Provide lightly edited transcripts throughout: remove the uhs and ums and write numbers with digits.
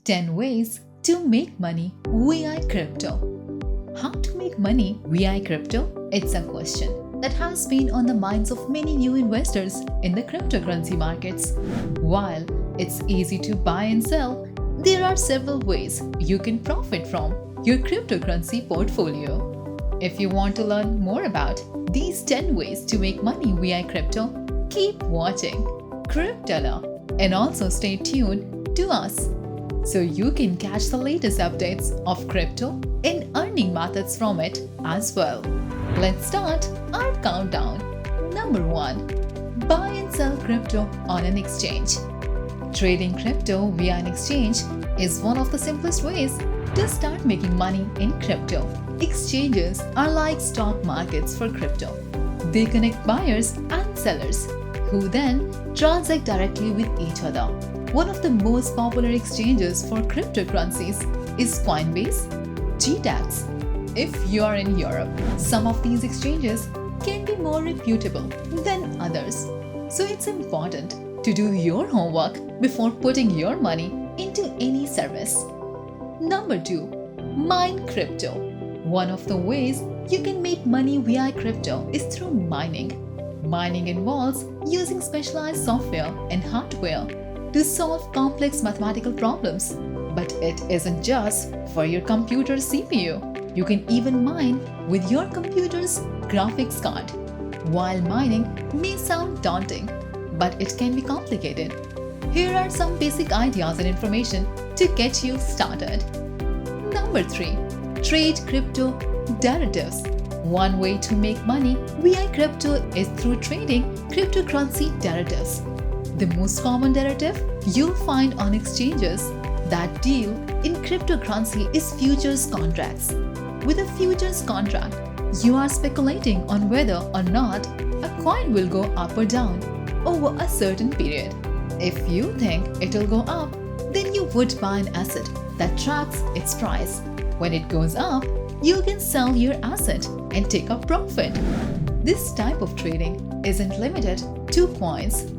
10 ways to make money via crypto. How to make money via crypto? It's a question that has been on the minds of many new investors in the cryptocurrency markets. While it's easy to buy and sell, there are several ways you can profit from your cryptocurrency portfolio. If you want to learn more about these 10 ways to make money via crypto, keep watching Cryptela and also stay tuned to us so you can catch the latest updates of crypto and earning methods from it as well. Let's start our countdown. Number 1. Buy and sell crypto on an exchange. Trading crypto via an exchange is one of the simplest ways to start making money in crypto. Exchanges are like stock markets for crypto. They connect buyers and sellers who then transact directly with each other. One of the most popular exchanges for cryptocurrencies is Coinbase, dicuss. If you are in Europe, some of these exchanges can be more reputable than others. So it's important to do your homework before putting your money into any service. Number 2. Mine crypto. One of the ways you can make money via crypto is through mining. Mining involves using specialized software and hardware to solve complex mathematical problems. But it isn't just for your computer's CPU. You can even mine with your computer's graphics card. While mining may sound daunting, but it can be complicated. Here are some basic ideas and information to get you started. Number 3. Trade crypto derivatives. One way to make money via crypto is through trading cryptocurrency derivatives. The most common derivative you'll find on exchanges that deal in cryptocurrency is futures contracts. With a futures contract, you are speculating on whether or not a coin will go up or down over a certain period. If you think it will go up, then you would buy an asset that tracks its price. When it goes up, you can sell your asset and take a profit. This type of trading isn't limited to coins.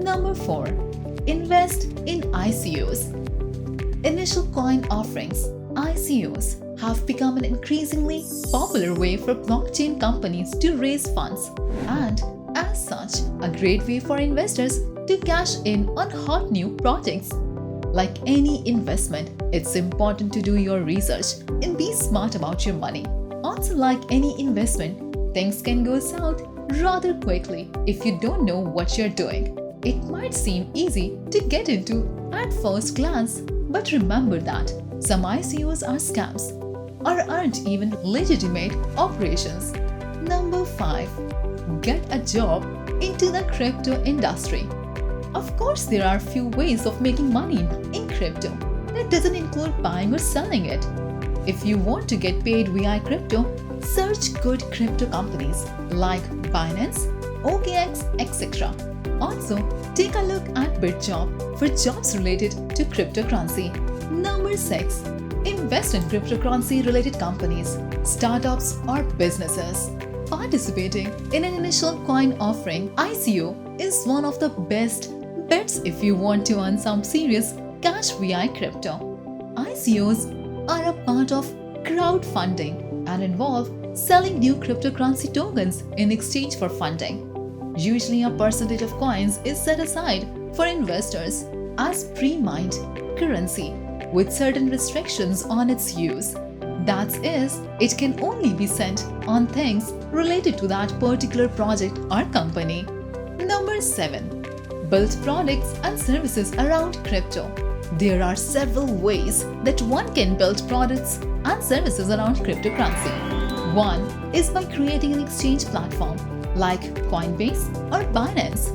Number 4. Invest in ICOs. Initial coin offerings, ICOs, have become an increasingly popular way for blockchain companies to raise funds and, as such, a great way for investors to cash in on hot new projects. Like any investment, it's important to do your research and be smart about your money. Also, like any investment, things can go south rather quickly if you don't know what you're doing. It might seem easy to get into at first glance, but remember that some ICOs are scams or aren't even legitimate operations. Number 5. Get a job into the crypto industry. Of course, there are few ways of making money in crypto. That doesn't include buying or selling it. If you want to get paid via crypto, search good crypto companies like Binance, OKX, etc. Also, take a look at BitJob for jobs related to cryptocurrency. Number 6. Invest in cryptocurrency-related companies, startups or businesses. Participating in an initial coin offering ICO is one of the best bets if you want to earn some serious cash via crypto. ICOs are a part of crowdfunding and involve selling new cryptocurrency tokens in exchange for funding. Usually a percentage of coins is set aside for investors as pre-mined currency with certain restrictions on its use. That is, it can only be sent on things related to that particular project or company. Number 7. Build products and services around crypto. There are several ways that one can build products and services around cryptocurrency. One is by creating an exchange platform like Coinbase or Binance.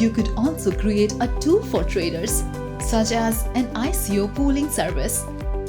You could also create a tool for traders, such as an ICO pooling service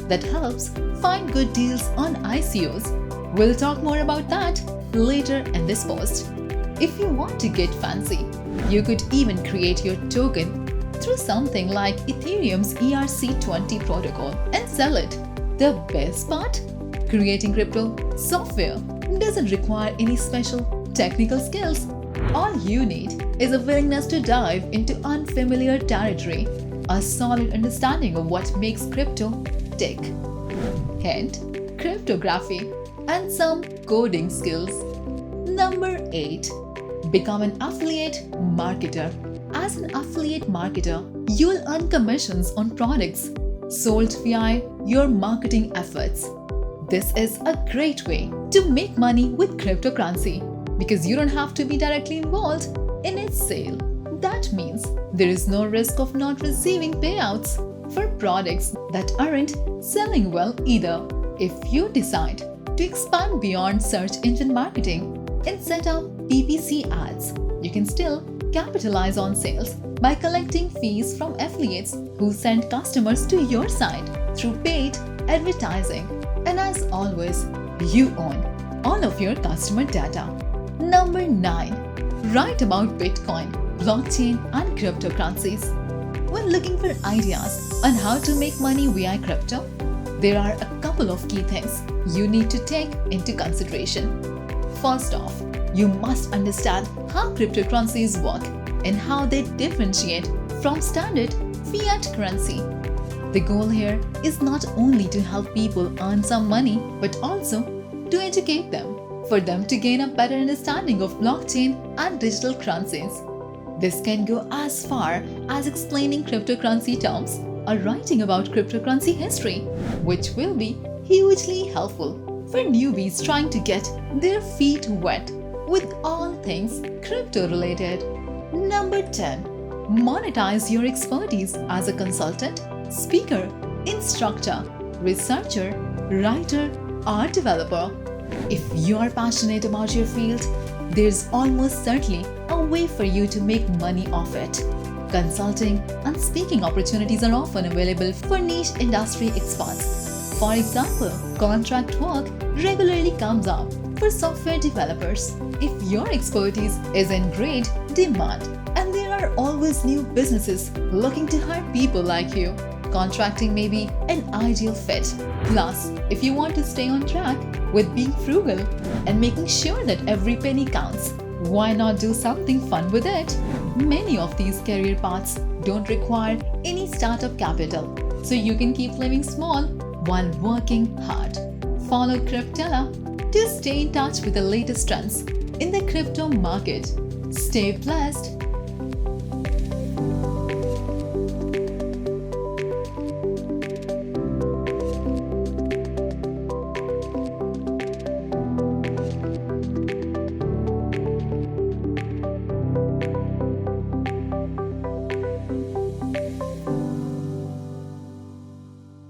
that helps find good deals on ICOs. We'll talk more about that later in this post. If you want to get fancy, you could even create your token through something like Ethereum's ERC20 protocol and sell it. The best part? Creating crypto software doesn't require any special technical skills. All you need is a willingness to dive into unfamiliar territory a solid understanding of what makes crypto tick. Hint, cryptography and some coding skills. Number 8. Become an affiliate marketer. As an affiliate marketer, you'll earn commissions on products sold via your marketing efforts. This is a great way to make money with cryptocurrency because you don't have to be directly involved in its sale. That means there is no risk of not receiving payouts for products that aren't selling well either. If you decide to expand beyond search engine marketing and set up PPC ads, you can still capitalize on sales by collecting fees from affiliates who send customers to your site through paid advertising. And as always, you own all of your customer data. Number 9. Write about Bitcoin, blockchain, and cryptocurrencies. When looking for ideas on how to make money via crypto, there are a couple of key things you need to take into consideration. First off, you must understand how cryptocurrencies work and how they differentiate from standard fiat currency. The goal here is not only to help people earn some money, but also to educate them, for them to gain a better understanding of blockchain and digital currencies. This can go as far as explaining cryptocurrency terms or writing about cryptocurrency history, which will be hugely helpful for newbies trying to get their feet wet with all things crypto related. Number 10. Monetize your expertise as a consultant, speaker, instructor, researcher, writer, or developer. If you are passionate about your field, there's almost certainly a way for you to make money off it. Consulting and speaking opportunities are often available for niche industry experts. For example, contract work regularly comes up for software developers. If your expertise is in great demand and there are always new businesses looking to hire people like you, contracting may be an ideal fit. Plus, if you want to stay on track with being frugal and making sure that every penny counts, why not do something fun with it? Many of these career paths don't require any startup capital, so you can keep living small while working hard. Follow Cryptela to stay in touch with the latest trends in the crypto market. Stay blessed